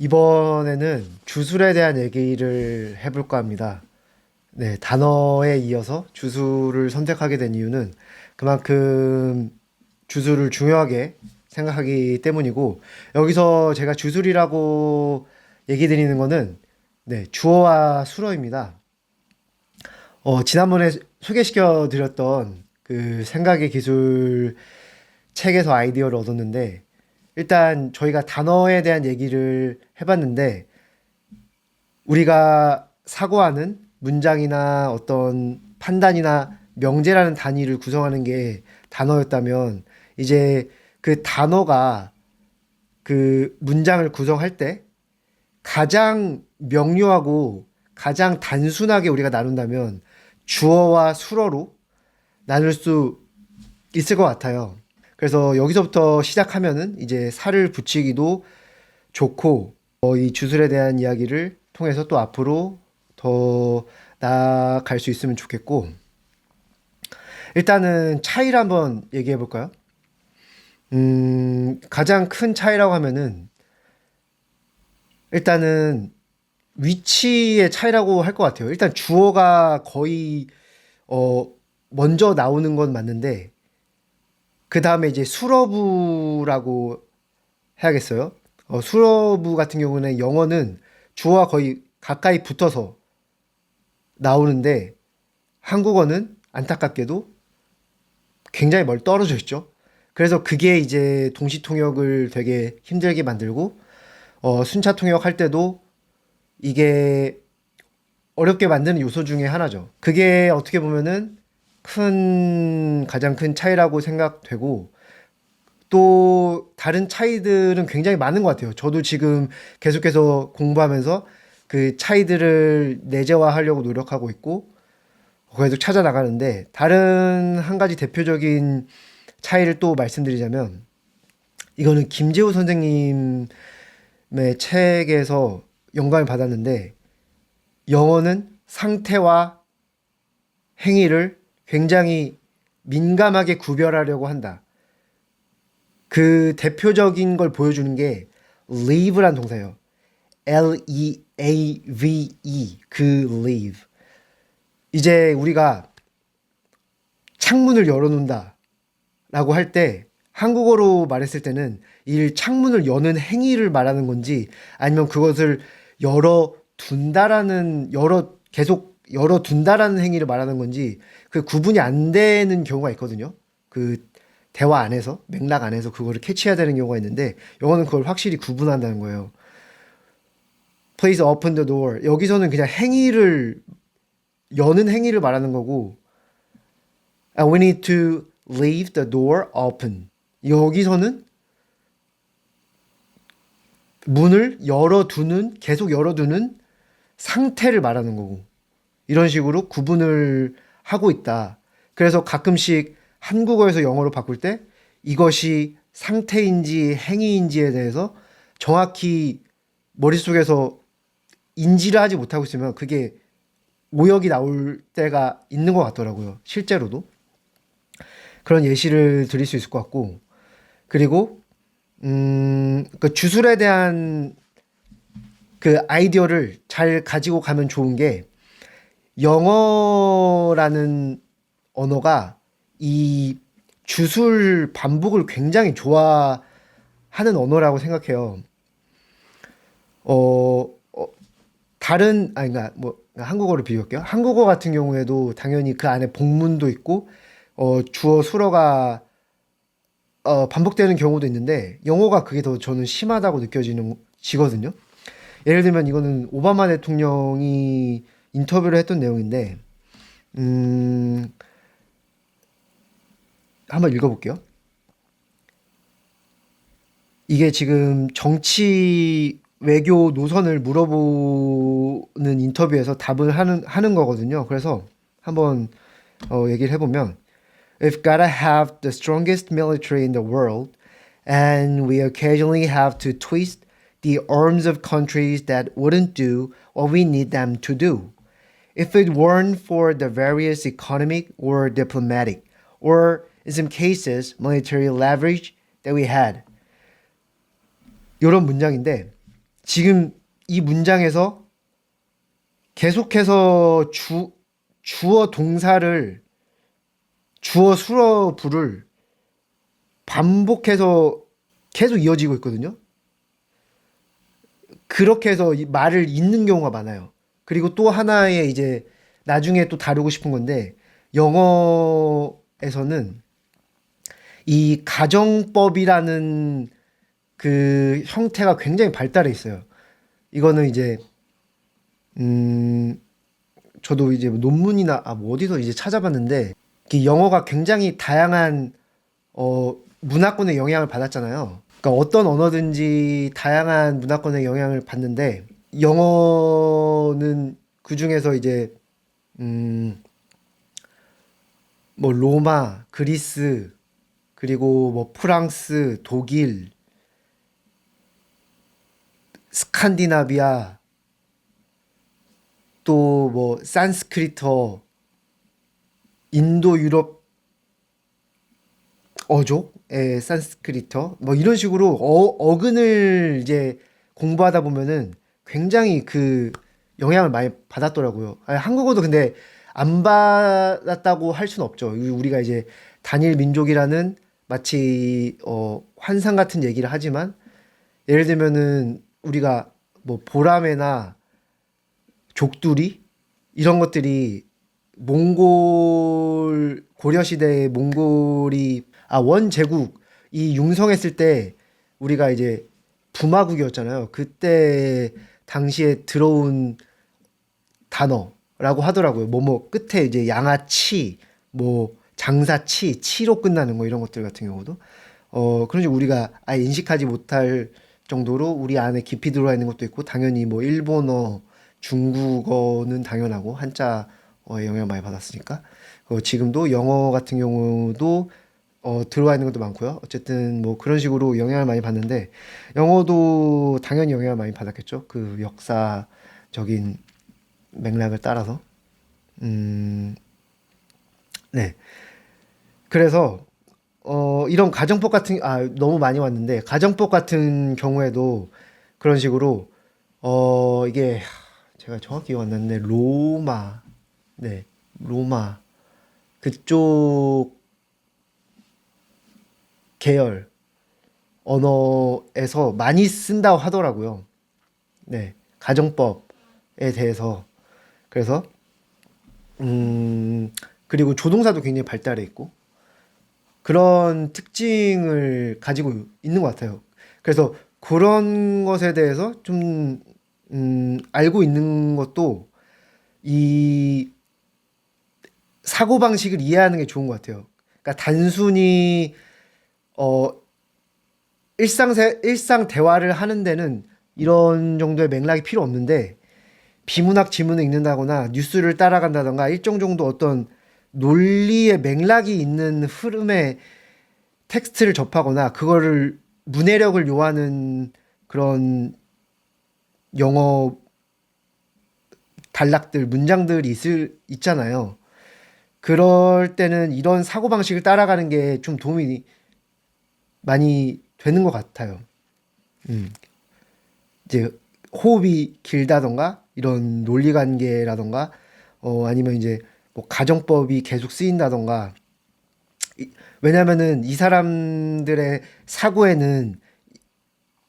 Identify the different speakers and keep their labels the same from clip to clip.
Speaker 1: 이번에는 주술에 대한 얘기를 해볼까 합니다. 네, 단어에 이어서 주술을 선택하게 된 이유는 그만큼 주술을 중요하게 생각하기 때문이고, 여기서 제가 주술이라고 얘기 드리는 거는 네, 주어와 수어입니다. 지난번에 소개시켜 드렸던 그 생각의 기술 책에서 아이디어를 얻었는데, 일단 저희가 단어에 대한 얘기를 해봤는데, 우리가 사고하는 문장이나 어떤 판단이나 명제라는 단위를 구성하는 게 단어였다면, 이제 그 단어가 그 문장을 구성할 때 가장 명료하고 가장 단순하게 우리가 나눈다면 주어와 수어로 나눌 수 있을 것 같아요. 그래서 여기서부터 시작하면은 이제 살을 붙이기도 좋고, 이 주술에 대한 이야기를 통해서 또 앞으로 더 나아갈 수 있으면 좋겠고, 일단은 차이를 한번 얘기해 볼까요? 가장 큰 차이라고 하면은 일단은 위치의 차이라고 할 것 같아요. 일단 주어가 거의 어 먼저 나오는 건 맞는데, 그 다음에 이제 수러부라고 해야겠어요. 수러부 같은 경우는 영어는 주어와 거의 가까이 붙어서 나오는데, 한국어는 안타깝게도 굉장히 멀리 떨어져 있죠. 그래서 그게 이제 동시통역을 되게 힘들게 만들고, 순차 통역할 때도 이게 어렵게 만드는 요소 중에 하나죠. 그게 어떻게 보면은 가장 큰 차이라고 생각되고, 또 다른 차이들은 굉장히 많은 것 같아요. 저도 지금 계속해서 공부하면서 그 차이들을 내재화하려고 노력하고 있고, 계속 찾아 나가는데, 다른 한 가지 대표적인 차이를 또 말씀드리자면, 이거는 김재우 선생님의 책에서 영감을 받았는데, 영어는 상태와 행위를 굉장히 민감하게 구별하려고 한다. 그 대표적인 걸 보여주는 게 leave란 동사예요. L-E-A-V-E, 그 leave. 이제 우리가 창문을 열어놓는다 라고 할 때, 한국어로 말했을 때는 이 창문을 여는 행위를 말하는 건지, 아니면 그것을 계속 열어둔다라는 행위를 말하는 건지, 그 구분이 안 되는 경우가 있거든요. 그 대화 안에서, 맥락 안에서 그거를 캐치해야 되는 경우가 있는데, 영어는 그걸 확실히 구분한다는 거예요. Please open the door. 여기서는 그냥 여는 행위를 말하는 거고, we need to leave the door open. 여기서는 문을 계속 열어두는 상태를 말하는 거고, 이런 식으로 구분을 하고 있다. 그래서 가끔씩 한국어에서 영어로 바꿀 때 이것이 상태인지 행위인지에 대해서 정확히 머릿속에서 인지를 하지 못하고 있으면 그게 오역이 나올 때가 있는 것 같더라고요. 실제로도. 그런 예시를 드릴 수 있을 것 같고, 그리고 그 주술에 대한 그 아이디어를 잘 가지고 가면 좋은 게, 영어라는 언어가 이 주술 반복을 굉장히 좋아하는 언어라고 생각해요. 어, 어, 그러니까 뭐, 한국어를 비교할게요. 한국어 같은 경우에도 당연히 그 안에 복문도 있고, 주어, 수어가 반복되는 경우도 있는데, 영어가 그게 더 저는 심하다고 지거든요. 예를 들면 이거는 오바마 대통령이 인터뷰를 했던 내용인데, 음, 한번 읽어볼게요. 이게 지금 정치 외교 노선을 물어보는 인터뷰에서 답을 하는 거거든요. 그래서 한번 얘기를 해보면, We've gotta have the strongest military in the world, and we occasionally have to twist the arms of countries that wouldn't do what we need them to do. If it weren't for the various economic or diplomatic, or in some cases, military leverage that we had. 이런 문장인데, 지금 이 문장에서 계속해서 주어 동사를 주어 수어 부를 반복해서 계속 이어지고 있거든요. 그렇게 해서 이 말을 잇는 경우가 많아요. 그리고 또 하나의 이제 나중에 또 다루고 싶은 건데 영어에서는 이 가정법이라는 그 형태가 굉장히 발달해 있어요. 이거는 이제 음 저도 이제 논문이나 뭐 어디서 이제 찾아봤는데 이 영어가 굉장히 다양한 문화권의 영향을 받았잖아요. 그러니까 어떤 언어든지 다양한 문화권의 영향을 받는데 영어는 그 중에서 이제 음, 뭐 로마, 그리스, 그리고 뭐 프랑스, 독일, 스칸디나비아, 또 뭐 산스크리터, 인도 유럽 어족의 산스크리터 뭐 이런 식으로 어근을 이제 공부하다 보면은 굉장히 그 영향을 많이 받았더라고요. 아니, 한국어도 근데 안 받았다고 할 수는 없죠. 우리가 이제 단일 민족이라는 마치 환상 같은 얘기를 하지만 예를 들면은 우리가 뭐 보라매나 족두리 이런 것들이 몽골 고려 시대에 몽골이 원제국이 융성했을 때 우리가 이제 부마국이었잖아요. 그때 당시에 들어온 단어라고 하더라고요. 뭐뭐 끝에 이제 양아치, 뭐 장사치, 치로 끝나는 거 이런 것들 같은 경우도 그런지 우리가 아예 인식하지 못할 정도로 우리 안에 깊이 들어와 있는 것도 있고 당연히 뭐 일본어, 중국어는 당연하고 한자어의 영향을 많이 받았으니까 지금도 영어 같은 경우도 들어와 있는 것도 많고요. 어쨌든 뭐 그런 식으로 영향을 많이 받는데 영어도 당연히 영향을 많이 받았겠죠. 그 역사적인 맥락을 따라서. 음, 네. 그래서 이런 가정법 같은 너무 많이 왔는데 가정법 같은 경우에도 그런 식으로 이게 제가 정확히 기억 안 나는데 로마 네 로마 그쪽 계열 언어에서 많이 쓴다고 하더라고요. 네 가정법에 대해서 그래서 그리고 조동사도 굉장히 발달해 있고 그런 특징을 가지고 있는 것 같아요. 그래서 그런 것에 대해서 좀 알고 있는 것도 이 사고방식을 이해하는 게 좋은 것 같아요. 그러니까 단순히 어, 일상 대화를 하는 데는 이런 정도의 맥락이 필요 없는데 비문학 지문을 읽는다거나 뉴스를 따라간다던가 일정 정도 어떤 논리의 맥락이 있는 흐름의 텍스트를 접하거나 그거를 문해력을 요하는 그런 영어 단락들, 문장들이 있잖아요. 그럴 때는 이런 사고방식을 따라가는 게 좀 도움이 많이 되는 것 같아요. 음. 이제 호흡이 길다던가 이런 논리관계라던가 아니면 이제 뭐 가정법이 계속 쓰인다던가 왜냐면은 이 사람들의 사고에는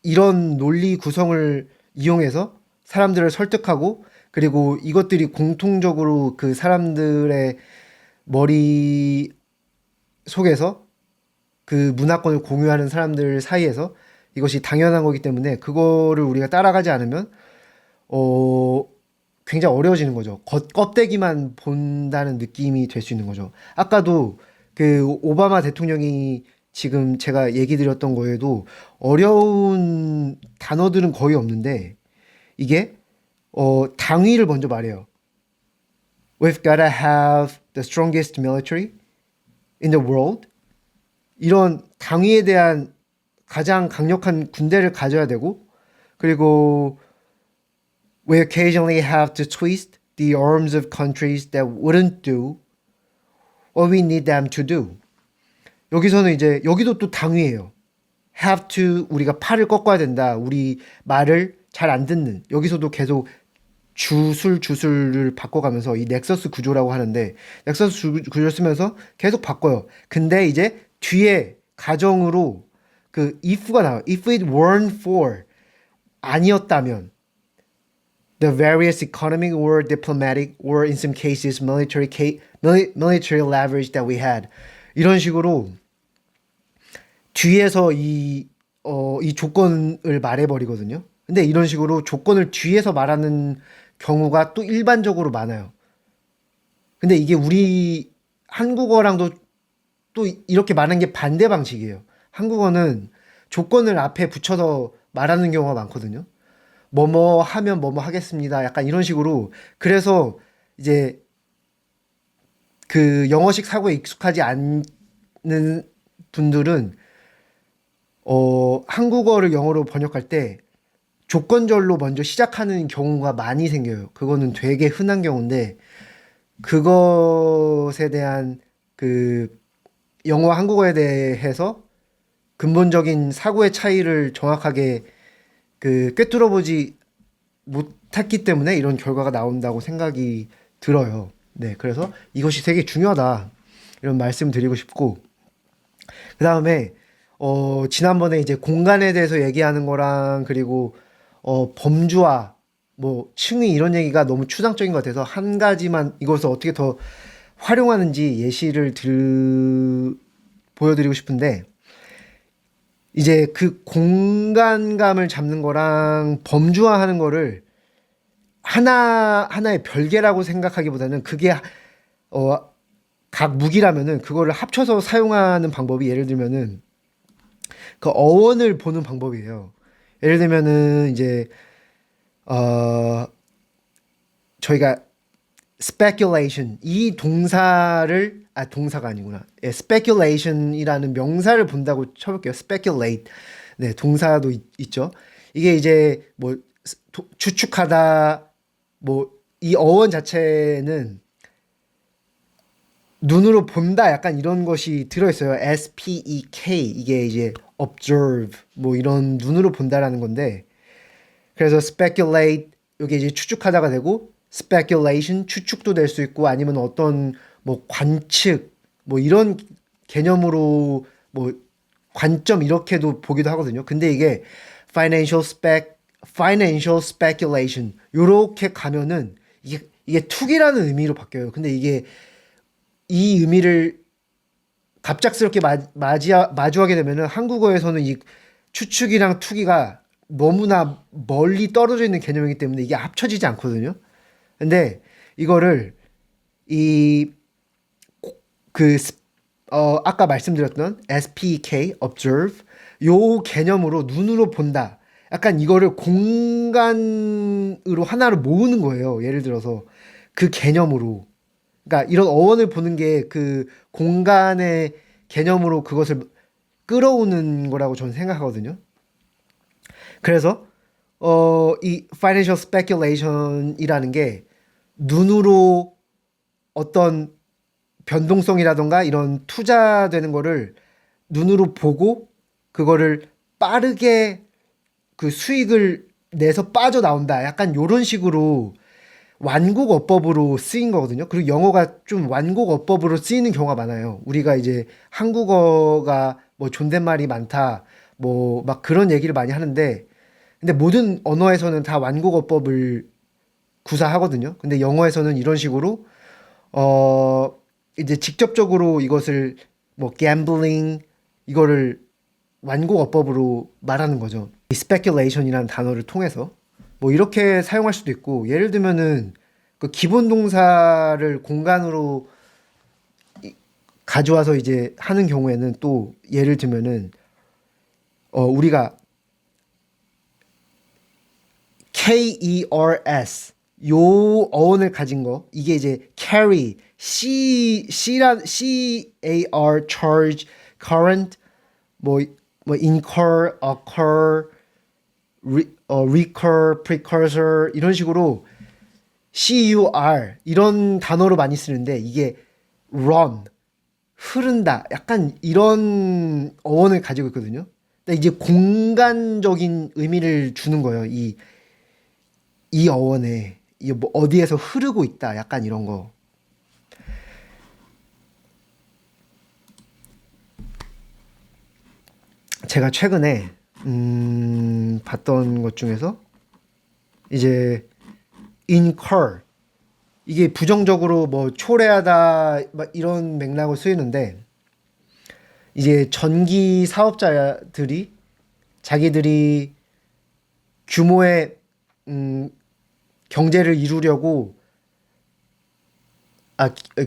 Speaker 1: 이런 논리 구성을 이용해서 사람들을 설득하고 그리고 이것들이 공통적으로 그 사람들의 머리 속에서 그 문화권을 공유하는 사람들 사이에서 이것이 당연한 거기 때문에 그거를 우리가 따라가지 않으면 어 굉장히 어려워지는 거죠. 껍데기만 본다는 느낌이 될 수 있는 거죠. 아까도 그 오바마 대통령이 지금 제가 얘기 드렸던 거에도 어려운 단어들은 거의 없는데 이게 당위를 먼저 말해요. We've gotta have the strongest military in the world. 이런 당위에 대한 가장 강력한 군대를 가져야 되고 그리고 we occasionally have to twist the arms of countries that wouldn't do what we need them to do. 여기서는 이제 여기도 또 당위예요. have to 우리가 팔을 꺾어야 된다. 우리 말을 잘 안 듣는 여기서도 계속 주술을 바꿔가면서 이 넥서스 구조라고 하는데 넥서스 구조를 쓰면서 계속 바꿔요. 근데 이제 뒤에 가정으로 그 if가 나와요. If it weren't for 아니었다면 the various economic or diplomatic or in some cases military leverage that we had 이런 식으로 뒤에서 이 조건을 말해버리거든요. 근데 이런 식으로 조건을 뒤에서 말하는 경우가 또 일반적으로 많아요. 근데 이게 우리 한국어랑도 또 이렇게 말하는 게 반대 방식이에요. 한국어는 조건을 앞에 붙여서 말하는 경우가 많거든요. 뭐뭐 하면 뭐뭐 하겠습니다. 약간 이런 식으로. 그래서 이제 그 영어식 사고에 익숙하지 않는 분들은 한국어를 영어로 번역할 때 조건절로 먼저 시작하는 경우가 많이 생겨요. 그거는 되게 흔한 경우인데 그것에 대한 그 영어와 한국어에 대해서 근본적인 사고의 차이를 정확하게 그 꿰뚫어 보지 못했기 때문에 이런 결과가 나온다고 생각이 들어요. 네, 그래서 이것이 되게 중요하다. 이런 말씀 드리고 싶고 그 다음에 지난번에 이제 공간에 대해서 얘기하는 거랑 그리고 범주와 뭐 층위 이런 얘기가 너무 추상적인 것 같아서 한 가지만 이것을 어떻게 더 활용하는지 예시를 보여드리고 싶은데 이제 그 공간감을 잡는 거랑 범주화하는 거를 하나의 별개라고 생각하기보다는 그게 각 무기라면은 그거를 합쳐서 사용하는 방법이 예를 들면은 그 어원을 보는 방법이에요. 예를 들면은 이제 저희가 speculation 이 동사가 아니구나. 예, speculation이라는 명사를 본다고 쳐볼게요. speculate 네 동사도 있죠. 이게 이제 뭐 추측하다 뭐 이 어원 자체는 눈으로 본다 약간 이런 것이 들어있어요. SPEK 이게 이제 observe 뭐 이런 눈으로 본다라는 건데 그래서 speculate 이게 이제 추측하다가 되고 speculation 추측도 될 수 있고 아니면 어떤 뭐 관측 뭐 이런 개념으로 뭐 관점 이렇게도 보기도 하거든요. 근데 이게 financial speculation 요렇게 가면은 이게 투기라는 의미로 바뀌어요. 근데 이게 이 의미를 갑작스럽게 마주하게 되면은 한국어에서는 이 추측이랑 투기가 너무나 멀리 떨어져 있는 개념이기 때문에 이게 합쳐지지 않거든요. 근데 이거를 아까 말씀드렸던 SPK, observe 요 개념으로 눈으로 본다. 약간 이거를 공간으로 하나로 모으는 거예요. 예를 들어서 그 개념으로. 그러니까 이런 어원을 보는 게 그 공간의 개념으로 그것을 끌어오는 거라고 저는 생각하거든요. 그래서 이 financial speculation이라는 게 눈으로 어떤 변동성이라던가 이런 투자되는 거를 눈으로 보고 그거를 빠르게 그 수익을 내서 빠져나온다. 약간 요런 식으로 완곡 어법으로 쓰인 거거든요. 그리고 영어가 좀 완곡 어법으로 쓰이는 경우가 많아요. 우리가 이제 한국어가 뭐 존댓말이 많다. 뭐 막 그런 얘기를 많이 하는데 근데 모든 언어에서는 다 완곡 어법을 구사하거든요. 근데 영어에서는 이런 식으로 이제 직접적으로 이것을 뭐 gambling 이거를 완곡 어법으로 말하는 거죠. 이 speculation이라는 단어를 통해서 뭐 이렇게 사용할 수도 있고 예를 들면은 그 기본 동사를 공간으로 가져와서 이제 하는 경우에는 또 예를 들면은 우리가 KERS 요 어원을 가진 거 이게 이제 carry CAR charge current 뭐 incur occur recur precursor 이런 식으로 CUR 이런 단어로 많이 쓰는데 이게 run 흐른다 약간 이런 어원을 가지고 있거든요. 근데 이제 공간적인 의미를 주는 거예요. 이 어원에 이게 뭐 어디에서 흐르고 있다. 약간 이런 거. 제가 최근에 봤던 것 중에서 이제 incur 이게 부정적으로 뭐 초래하다 막 이런 맥락으로 쓰이는데 이제 전기 사업자들이 자기들이 규모의 경제를 이루려고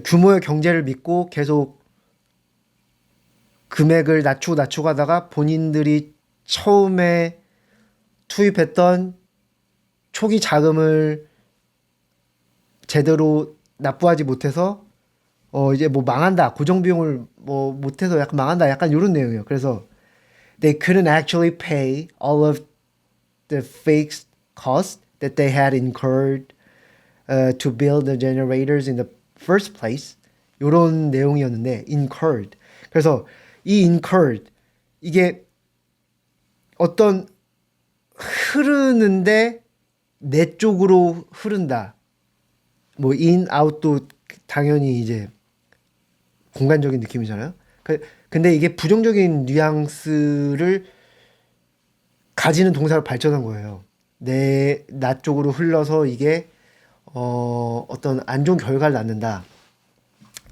Speaker 1: 규모의 경제를 믿고 계속 금액을 낮추고 하다가 본인들이 처음에 투입했던 초기 자금을 제대로 납부하지 못해서 이제 뭐 망한다. 고정 비용을 뭐 못해서 약간 망한다. 약간 이런 내용이에요. 그래서 they couldn't actually pay all of the fixed costs that they had incurred to build the generators in the first place. 이런 내용이었는데 incurred. 그래서 이 incurred 이게 어떤 흐르는데 내 쪽으로 흐른다. 뭐 in, out도 당연히 이제 공간적인 느낌이잖아요. 근데 이게 부정적인 뉘앙스를 가지는 동사로 발전한 거예요. 나 쪽으로 흘러서 이게 어떤 안 좋은 결과를 낳는다.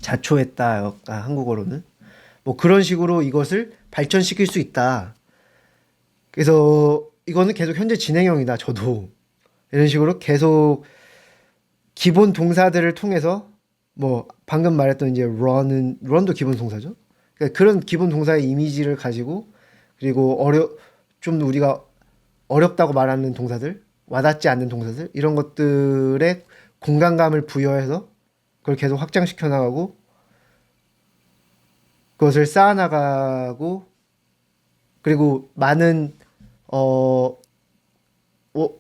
Speaker 1: 자초했다. 한국어로는. 뭐 그런 식으로 이것을 발전시킬 수 있다. 그래서 이거는 계속 현재 진행형이다. 저도 이런 식으로 계속 기본 동사들을 통해서 뭐 방금 말했던 이제 run도 기본 동사죠. 그러니까 그런 기본 동사의 이미지를 가지고 그리고 좀 우리가 어렵다고 말하는 동사들, 와닿지 않는 동사들 이런 것들에 공간감을 부여해서 그걸 계속 확장시켜 나가고 그것을 쌓아나가고 그리고 많은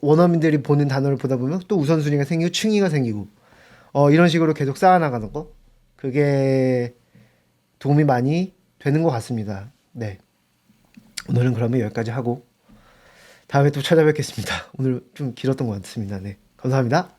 Speaker 1: 원어민들이 보는 단어를 보다 보면 또 우선순위가 생기고 층위가 생기고 이런 식으로 계속 쌓아나가는 거 그게 도움이 많이 되는 것 같습니다. 네, 오늘은 그러면 여기까지 하고 다음에 또 찾아뵙겠습니다. 오늘 좀 길었던 것 같습니다. 네, 감사합니다.